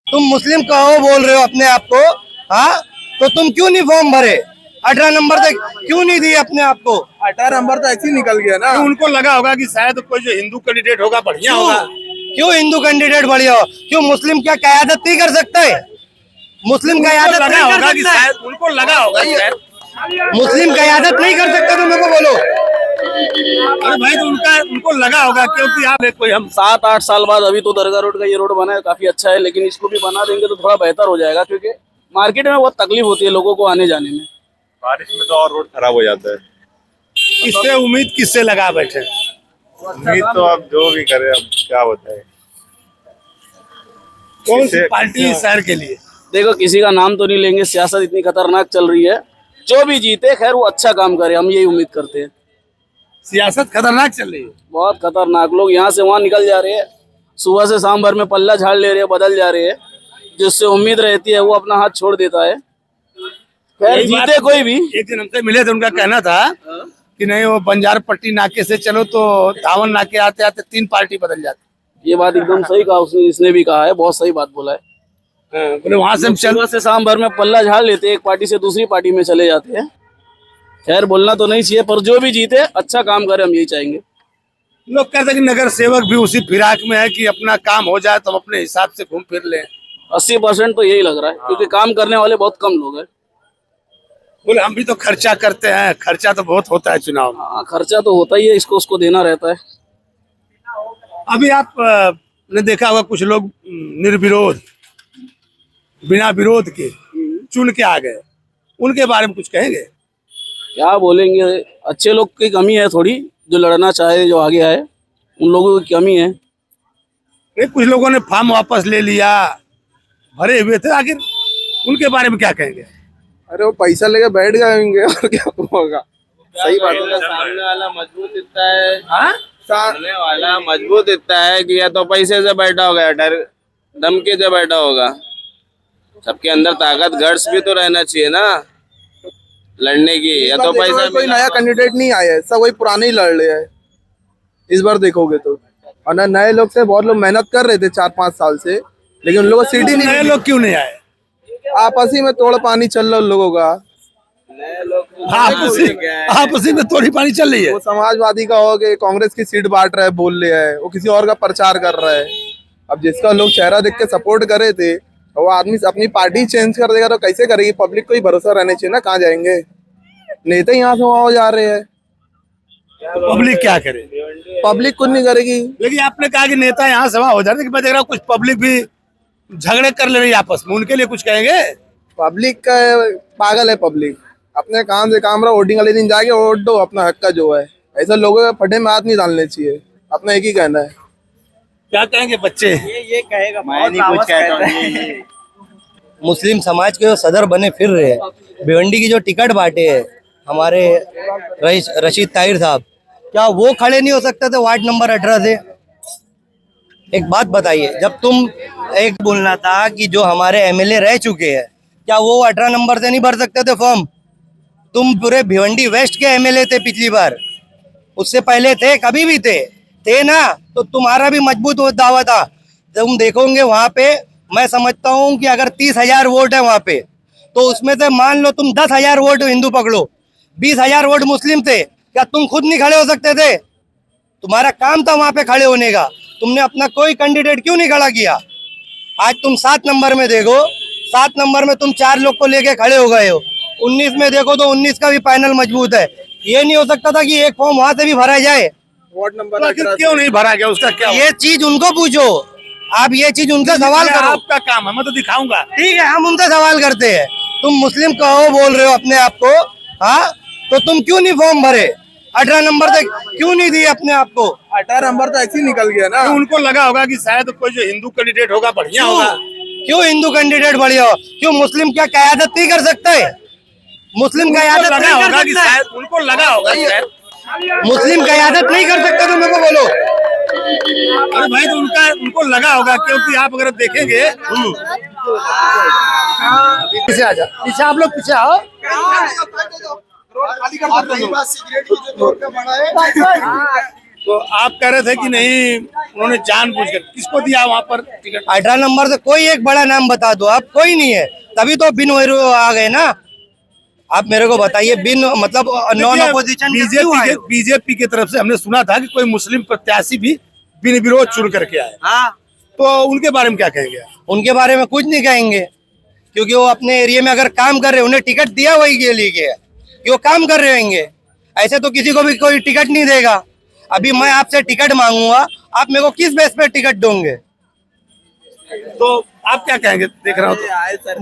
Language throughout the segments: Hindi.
तुम मुस्लिम कहो बोल रहे हो अपने आप को, हाँ? तो तुम क्यों नहीं फॉर्म भरे? 18 नंबर तक क्यों नहीं दिए अपने आप को? 18 नंबर तो ऐसे ही निकल गया ना। उनको लगा होगा कि शायद कोई जो हिंदू कैंडिडेट होगा बढ़िया होगा। क्यों हिंदू कैंडिडेट बढ़िया हो? क्यों मुस्लिम क्या कयादत नहीं कर सकता है? मुस्लिम कयादत लगा नहीं होगा कर कि सकता है? शायद उनको लगा होगा कि शायद मुस्लिम कयादत नहीं कर सकता, तो मेरे को बोलो। अरे भाई, तो उनको लगा होगा, क्योंकि आप कोई हम 7-8 साल बाद अभी तो दरगाह रोड का ये रोड बना है, काफी अच्छा है, लेकिन इसको भी बना देंगे तो थोड़ा बेहतर हो जाएगा, क्योंकि मार्केट में बहुत तकलीफ होती है लोगों को आने जाने में। बारिश में तो और रोड खराब हो जाता है। किससे उम्मीद किससे लगा बैठे? उम्मीद तो अब जो भी करे, अब क्या होता है। कौन सी पार्टी शहर के लिए? देखो, किसी का नाम तो नहीं लेंगे, सियासत इतनी खतरनाक चल रही है, जो भी जीते खैर वो अच्छा काम करे, हम यही उम्मीद करते हैं। सियासत खतरनाक चल रही है, बहुत खतरनाक, लोग यहाँ से वहाँ निकल जा रहे हैं, सुबह से शाम भर में पल्ला झाड़ ले रहे हैं, बदल जा रहे हैं, जिससे उम्मीद रहती है वो अपना हाथ छोड़ देता है। खैर जीते कोई भी। एक दिन हमसे मिले थे, उनका कहना था कि नहीं, वो बंजार पट्टी नाके से चलो तो धावन नाके आते आते 3 पार्टी बदल जाती। ये बात एकदम सही कहा उसने, इसने भी कहा है, बहुत सही बात बोला है। बोले वहां से हम सुबह से शाम भर में पल्ला झाड़ लेते, एक पार्टी से दूसरी पार्टी में चले जाते हैं। खैर बोलना तो नहीं चाहिए, पर जो भी जीते अच्छा काम करे, हम यही चाहेंगे। लोग कहते हैं कि नगर सेवक भी उसी फिराक में है कि अपना काम हो जाए तो हम अपने हिसाब से घूम फिर लें। 80% तो यही लग रहा है, क्योंकि काम करने वाले बहुत कम लोग हैं। बोले हम भी तो खर्चा करते हैं, खर्चा तो बहुत होता है चुनाव में। हाँ, खर्चा तो होता ही है, इसको उसको देना रहता है। अभी आप ने देखा होगा, कुछ लोग निर्विरोध, बिना विरोध के चुन के आ गए, उनके बारे में कुछ कहेंगे? क्या बोलेंगे, अच्छे लोग की कमी है थोड़ी, जो लड़ना चाहे, जो आगे आए, उन लोगों की कमी है। नहीं, कुछ लोगों ने फॉर्म वापस ले लिया, भरे हुए थे, आखिर उनके बारे में क्या कहेंगे? अरे वो पैसा लेके बैठ गए होंगे और क्या होगा। सही बात है। सामने वाला मजबूत इतना है, हाँ, सामने वाला मजबूत इतना है कि या तो पैसे से बैठा होगा, डर धमकी से बैठा होगा। सबके अंदर ताकत, गट्स भी तो रहना चाहिए ना लड़ने की, या तो पैसा। कोई नया कैंडिडेट नहीं आया है, सब वही पुराने ही लड़ रहे हैं इस बार देखोगे तो। और ना नए लोग से, बहुत लोग मेहनत कर रहे थे 4-5 साल से, लेकिन उन लोगों को सीट ही नहीं नए मिली। लोग क्यों नहीं आए? आपस ही में तोड़ पानी चल रहा उन लोगों का। आपसी में थोड़ी पानी चल रही है। वो समाजवादी का हो गया, कांग्रेस की सीट बांट रहा है, बोल रहा है, वो किसी और का प्रचार कर रहा है। अब जिसका लोग चेहरा देख के सपोर्ट करे थे, वो आदमी अपनी पार्टी चेंज कर देगा तो कैसे करेगी? पब्लिक को ही भरोसा रहना चाहिए ना, कहाँ जाएंगे? नेता यहाँ से वहाँ जा रहे हैं, पब्लिक क्या करे? पब्लिक कुछ नहीं करेगी। लेकिन आपने कहा कि नेता यहाँ सभा हो जाते, मैं देख रहा हूँ कुछ पब्लिक भी झगड़े कर ले रही है आपस में, उनके लिए कुछ कहेंगे? पब्लिक का पागल है पब्लिक, अपने काम से काम रहा, वोटिंग वाले दिन जाके वोट दो, अपना हक का जो है। ऐसा लोगों के फटे में हाथ नहीं डालने चाहिए, अपना एक ही कहना है। क्या कहेंगे बच्चे? ये कहेगा, मैं नहीं कुछ कहता। मुस्लिम समाज के जो सदर बने फिर रहे हैं, भिवंडी की जो टिकट बांटे हैं हमारे रशीद ताहिर साहब, क्या वो खड़े नहीं हो सकते थे वार्ड नंबर 18 से? एक बात बताइए, जब तुम एक बोलना था कि जो हमारे एमएलए रह चुके हैं, क्या वो 18 नंबर से नहीं भर सकते थे फॉर्म? तुम पूरे भिवंडी वेस्ट के एमएलए थे पिछली बार, उससे पहले थे, कभी भी थे ना, तो तुम्हारा भी मजबूत दावा था। तुम देखोगे वहां पे, मैं समझता हूँ कि अगर 30,000 वोट है वहां पे, तो उसमें से मान लो तुम 10,000 वोट हिंदू पकड़ो, 20,000 वोट मुस्लिम थे, क्या तुम खुद नहीं खड़े हो सकते थे? तुम्हारा काम था वहां पे खड़े होने का, तुमने अपना कोई कैंडिडेट क्यों नहीं खड़ा किया? आज तुम 7 नंबर में देखो, 7 नंबर में तुम 4 लोग को लेके खड़े हो गए हो। 19 में देखो तो 19 का भी पैनल मजबूत है। ये नहीं हो सकता था कि एक फॉर्म वहां से भी भरा जाए? वार्ड नंबर आखिर क्यों नहीं भरा गया, उसका क्या? ये चीज उनको पूछो, आप ये चीज उनसे सवाल करो। आपका काम है, मैं तो दिखाऊंगा। ठीक है, हम उनसे सवाल करते हैं। तुम मुस्लिम कहो बोल रहे हो अपने आप को, हाँ? तो तुम क्यों नहीं फॉर्म भरे? 18 नंबर तक क्यों नहीं दिए अपने आप को? 18 नंबर तो ऐसे ही निकल गया ना। उनको लगा होगा कि शायद कोई जो हिंदू कैंडिडेट होगा बढ़िया होगा। क्यों हिंदू कैंडिडेट बढ़िया हो? क्यों मुस्लिम क्या कयादत नहीं कर सकता है? मुस्लिम कयादत लगा नहीं होगा कर कि सकता है? शायद उनको लगा होगा कि शायद। मुस्लिम कयादत नहीं कर सकता, तो मेरे को बोलो। अरे भाई, तो उनको लगा होगा, क्योंकि आप अगर देखेंगे, पीछे आ जा, पीछे आप लोग पीछे आओ। तो आप कह रहे थे कि नहीं उन्होंने जानबूझकर, किसको दिया वहाँ पर टिकट? 18 नंबर से कोई एक बड़ा नाम बता दो आप, कोई नहीं है, तभी तो बिन वैरो आ गए ना। आप मेरे को बताइए, बिन मतलब नॉन अपोजिशन बीजेपी की तरफ से हमने सुना था कि कोई मुस्लिम प्रत्याशी भी बिन विरोध चुन करके आए। हाँ, तो उनके बारे में क्या कहेंगे? उनके बारे में कुछ नहीं कहेंगे, क्योंकि वो अपने एरिया में अगर काम कर रहे, उन्हें टिकट दिया वही के लिए कि वो काम कर रहे होंगे। ऐसे तो किसी को भी कोई टिकट नहीं देगा। अभी मैं आपसे टिकट मांगूंगा, आप मेरे को किस बेस पे टिकट दोगे? तो आप क्या कहेंगे? देख रहा हूँ तो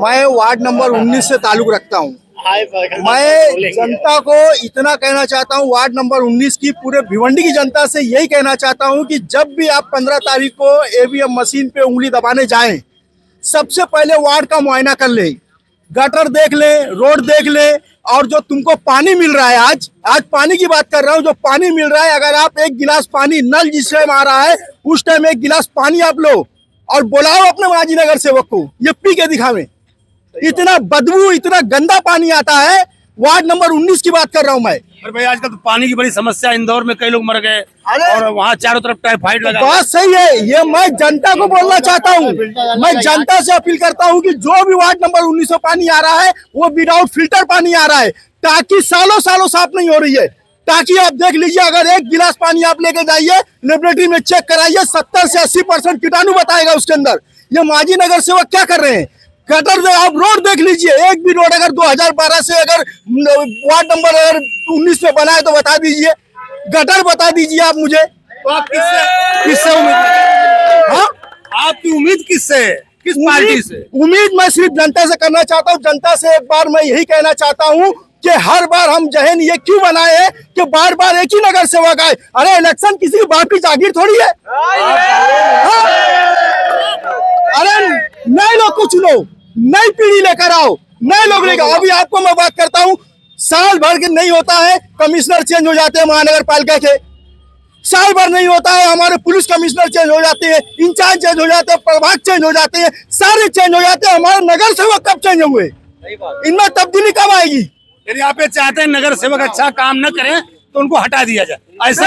मैं वार्ड नंबर 19 से ताल्लुक रखता हूँ। मैं जनता को इतना कहना चाहता हूँ, वार्ड नंबर 19 की पूरे भिवंडी की जनता से यही कहना चाहता हूँ कि जब भी आप 15 तारीख को ईवीएम मशीन पे उंगली दबाने जाएं, सबसे पहले वार्ड का मुआयना कर ले, गटर देख ले, रोड देख ले, और जो तुमको पानी मिल रहा है, आज पानी की बात कर रहा हूँ, जो पानी मिल रहा है, अगर आप एक गिलास पानी नल जिस टाइम आ रहा है उस टाइम एक गिलास पानी आप लो और बुलाओ अपने माजी नगर सेवक को, ये पी के दिखावे। इतना बदबू, इतना गंदा पानी आता है। वार्ड नंबर 19 की बात कर रहा हूँ मैं। अरे भाई, आजकल तो पानी की बड़ी समस्या, इंदौर में कई लोग मर गए और वहाँ चारों तरफ टाइफाइड लगा। बात सही है, ये मैं जनता को बोलना चाहता हूँ। मैं जनता से अपील करता हूँ कि जो भी वार्ड नंबर 19 से पानी आ रहा है वो विदाउट फिल्टर पानी आ रहा है, ताकि सालों सालों साफ नहीं हो रही है। ताकि आप देख लीजिए, अगर एक गिलास पानी आप लेके जाइए लेबोरेटरी में चेक कराइए, 70 से 80% कीटाणु बताएगा उसके अंदर। ये माजी नगर सेवक क्या कर रहे हैं? गटर आप रोड देख लीजिए, एक भी रोड अगर 2012 से अगर वार्ड नंबर अगर 19 में बना है तो बता दीजिए, गटर बता दीजिए आप मुझे। तो आप किससे उम्मीद? हाँ, आपकी उम्मीद किससे, किस पार्टी से? उम्मीद मैं सिर्फ जनता से करना चाहता हूँ। जनता से एक बार मैं यही कहना चाहता हूँ कि हर बार हम जहन ये क्यों बनाए हैं कि बार बार एक ही नगर सेवक आए। अरे इलेक्शन किसी की बाप की जागीर थोड़ी है। हाँ? अरे नए लोग कुछ लो, नई पीढ़ी लेकर आओ, नए लोग लेकर। अभी आपको मैं बात करता हूँ, साल भर के नहीं होता है कमिश्नर चेंज हो जाते हैं महानगर पालिका के, साल भर नहीं होता है हमारे पुलिस कमिश्नर चेंज हो जाते हैं, इंचार्ज चेंज हो जाते हैं, प्रभाग चेंज हो जाते हैं, सारे चेंज हो जाते हैं। हमारे नगर सेवक कब चेंज हुए? इनमें तब्दीली कब आएगी? यदि आप ये चाहते हैं नगर सेवक अच्छा काम न करें तो उनको हटा दिया जाए, ऐसा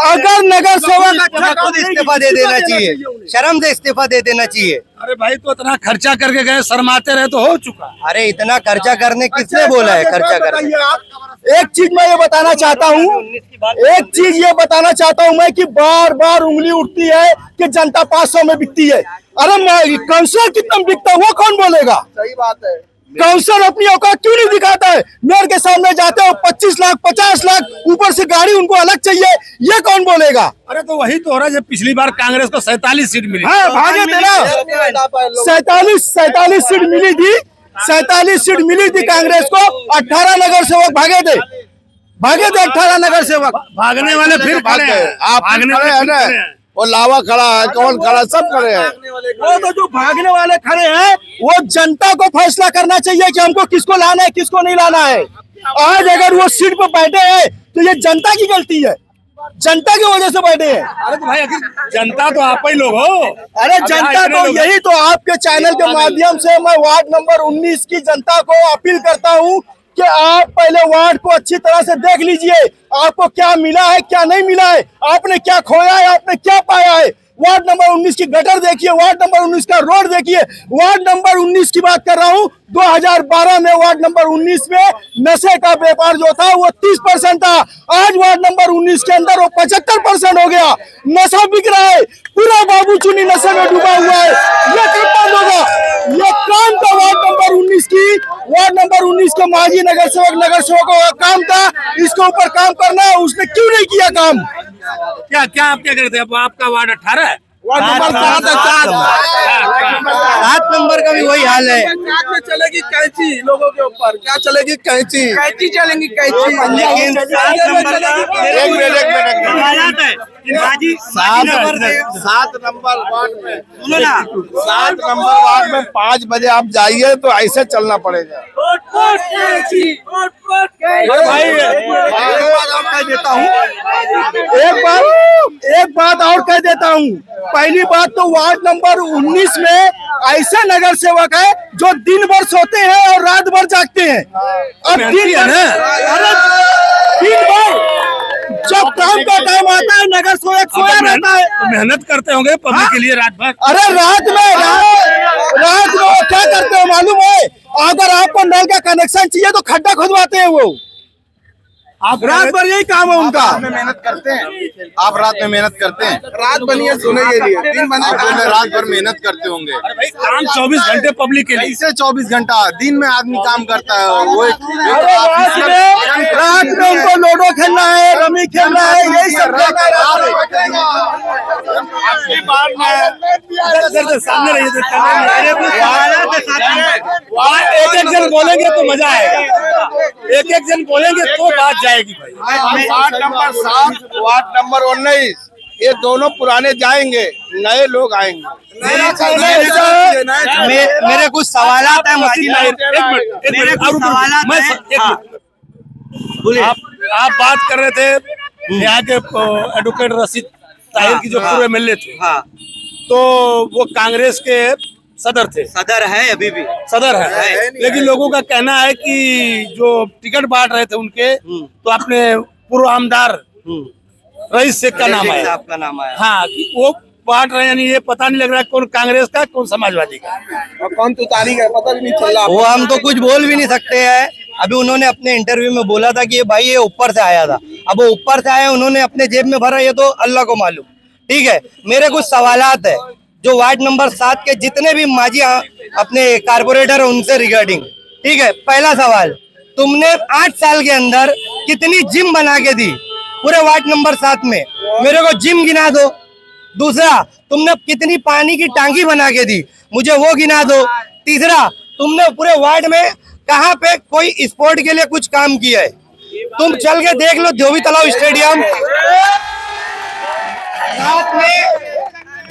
अगर नगर सेवक अच्छा खुद इस्तीफा दे देना चाहिए, शर्म से इस्तीफा दे देना चाहिए। अरे भाई, तो इतना खर्चा करके गए, शर्माते रहे तो हो चुका। अरे इतना खर्चा करने किसने बोला है? खर्चा करने एक चीज मैं ये बताना चाहता हूँ, एक चीज ये बताना चाहता हूँ मैं कि बार बार उंगली उठती है कि जनता 500 में बिकती है। अरे काउंसलर कितना बिकता है वो कौन बोलेगा? सही बात है। काउंसलर अपनी औकात क्यों नहीं दिखाता है? मेयर के सामने जाते हो 25 लाख 50 लाख ऊपर से गाड़ी उनको अलग चाहिए, ये कौन बोलेगा? अरे तो वही तो हो रहा है, जब पिछली बार कांग्रेस को 47 सीट मिली। हाँ, भागे थे ना, 47 सीट मिली थी, 47 सीट मिली थी कांग्रेस को। 18 नगर सेवक भागे थे 18 नगर सेवक। भागने वाले फिर खड़े हैं, आप भागने खड़े हैं ना, वो लावा खड़ा है, कौन खड़ा, सब खड़े हैं। वो तो जो भागने वाले खड़े हैं वो जनता को फैसला करना चाहिए कि हमको किसको लाना है किसको नहीं लाना है। आज अगर वो सीट पर बैठे हैं तो ये जनता की गलती है, जनता की वजह से बैठे हैं। अरे तो भाई, अगर जनता तो आप ही लोग हो। अरे जनता तो यही तो आपके चैनल के माध्यम से मैं वार्ड नंबर 19 की जनता को अपील करता हूँ कि आप पहले वार्ड को अच्छी तरह से देख लीजिए, आपको क्या मिला है क्या नहीं मिला है, आपने क्या खोया है आपने क्या पाया है। वार्ड नंबर 19 की गटर देखिए, वार्ड नंबर 19 का रोड देखिए। वार्ड नंबर 19 की बात कर रहा हूँ, 2012 में वार्ड नंबर 19 में नशे का व्यापार जो था वो 30% था, आज वार्ड नंबर 19 के अंदर वो 75% हो गया। नशा बिक रहा है, पूरा बाबू चुनी नशे में डूबा हुआ है। ये कब बंद होगा? ये काम था वार्ड नंबर 19 के माजी नगर सेवकों का काम था, इसके ऊपर काम करना है। उसने क्यों नहीं किया काम? क्या क्या आप क्या करते हैं? आपका वार्ड 18 है, वार्ड नंबर 7 नंबर का भी वही हाल है। में चलेगी कैंची लोगों के ऊपर, क्या चलेगी? कैंची चलेंगी, कैंची। लेकिन 7 नंबर वार्ड में, सुनो ना, 7 नंबर वार्ड में 5 बजे आप जाइए तो ऐसे चलना पड़ेगा। एक बात और कह देता हूँ। पहली बात तो वार्ड नंबर 19 में ऐसे नगर सेवक है जो दिन भर सोते हैं और रात भर जागते हैं। अब दिन भर जब काम का टाइम आता है नगर सोया रहता है। तो मेहनत करते होंगे पब्लिक के लिए रात भर। अरे रात में वो क्या करते हो मालूम है? अगर आपको नल का कनेक्शन चाहिए तो खड्डा खुदवाते हैं वो। आप रात भर यही काम है उनका। मेहनत करते हैं, आप रात में मेहनत करते हैं। रात बनी है सोने के लिए, दिन बने आप बोले रात भर मेहनत करते होंगे। अरे भाई काम 24 घंटे पब्लिक के लिए। कैसे 24 घंटा दिन में आदमी काम करता है? वो अरे रात में उनको लूडो खेलना है, रमी खेलना है, यही सब करना है रात में। सामने रहिए, एक जन बोलेंगे तो मजा आएगा, एक जन बोलेंगे तो बात जाएगी भाई। वार्ड नंबर 7, वार्ड नंबर 19, ये दोनों पुराने जाएंगे, नए लोग आएंगे। मेरे कुछ सवालात है मेरे कुछ सवालात है। बोलिए। आप बात कर रहे थे यहाँ के एडवोकेट रशीद ताहिर की जो पूर्व एमएलए थे। हाँ, तो वो कांग्रेस के सदर थे। सदर है, अभी भी सदर है, लेकिन लोगों का कहना है कि जो टिकट बांट रहे थे उनके, तो अपने पूर्व आमदार रईस शेख का नाम आया। आपका नाम आया। हाँ, कि वो बांट रहे हैं, यानी ये पता नहीं लग रहा है कौन कांग्रेस का कौन समाजवादी का। और कौन तुतारी का पता भी नहीं चल रहा। वो हम तो कुछ बोल भी नहीं सकते हैं। अभी उन्होंने अपने इंटरव्यू में बोला था कि ये भाई ये ऊपर से आया था। अब वो ऊपर से आया, उन्होंने अपने जेब में भरा, ये तो अल्लाह को मालूम। ठीक है, मेरे कुछ सवालात है जो वार्ड नंबर 7 के जितने भी माजी अपने कारपोरेटर है उनसे रिगार्डिंग। ठीक है, पहला सवाल, तुमने 8 साल के अंदर कितनी जिम बना के दी पूरे वार्ड नंबर 7 में? मेरे को जिम गिना दो। दूसरा, तुमने कितनी पानी की टांकी बना के दी, मुझे वो गिना दो। तीसरा, तुमने पूरे वार्ड में कहाँ पे कोई स्पोर्ट के लिए कुछ काम किया है? तुम चल के देख लो धोबी तालाब स्टेडियम,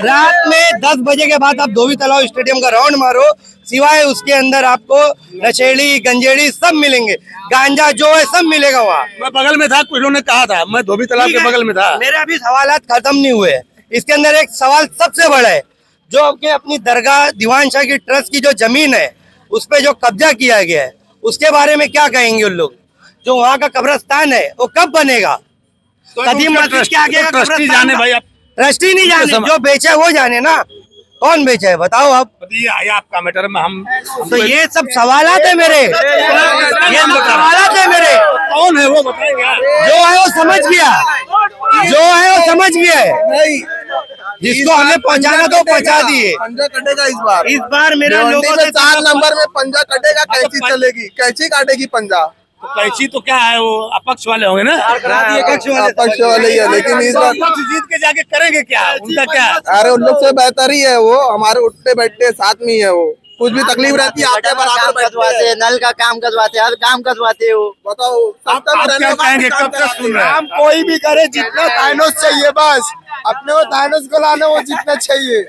रात में 10 बजे के बाद आप धोबी तालाब स्टेडियम का राउंड मारो, सिवाय उसके अंदर आपको नशेड़ी गंजेड़ी सब मिलेंगे, गांजा जो है सब मिलेगा वहाँ। मैं बगल में था, कुछ लोगों ने कहा था, मैं धोबी तालाब के बगल में था। मेरे अभी सवालात खत्म नहीं हुए। इसके अंदर एक सवाल सबसे बड़ा है, जो आपके अपनी दरगाह दीवान शाह की ट्रस्ट की जो जमीन है उस पे जो कब्जा किया गया है, उसके बारे में क्या कहेंगे उन लोग? जो वहाँ का कब्रिस्तान है वो कब बनेगा? कदीम मस्जिद के आगे का ट्रस्टी जाने भाई, आप ट्रस्टी नहीं जाने, जो बेचा है वो जाने ना। कौन बेचा है बताओ आप? ये आया आपका मैटर में हम तो ये सब सवालात है मेरे, ये सब सवालात है मेरे। कौन है वो बताएगा। जो है वो समझ गया, जो है वो समझ गया है। नहीं, जिसको हमें पहुंचाना तो पहुंचा दिए। पंजा कटेगा इस बार मेरा लोगों से 4 नंबर में पंजा कटेगा। कैंची चलेगी, कैंची काटेगी पंजा। तो कैंची तो क्या है, वो अपक्ष वाले होंगे ना, अपक्ष वाले ही है, लेकिन इस बार अपक्ष जीत के जाके करेंगे क्या, उनका क्या? अरे उन लोग से बेहतर ही है वो, हमारे उठते बैठते साथ में ही है वो। कुछ भी तकलीफ रहती है आके बराबर बैठते हैं, नल का काम करवाते, हर काम करवाते हो। बताओ आप क्या कहेंगे, कब तक सुन रहे हैं? काम कोई भी करे, जितना ताइनोस चाहिए बस, अपने को ताइनोस को लाना वो जितना चाहिए।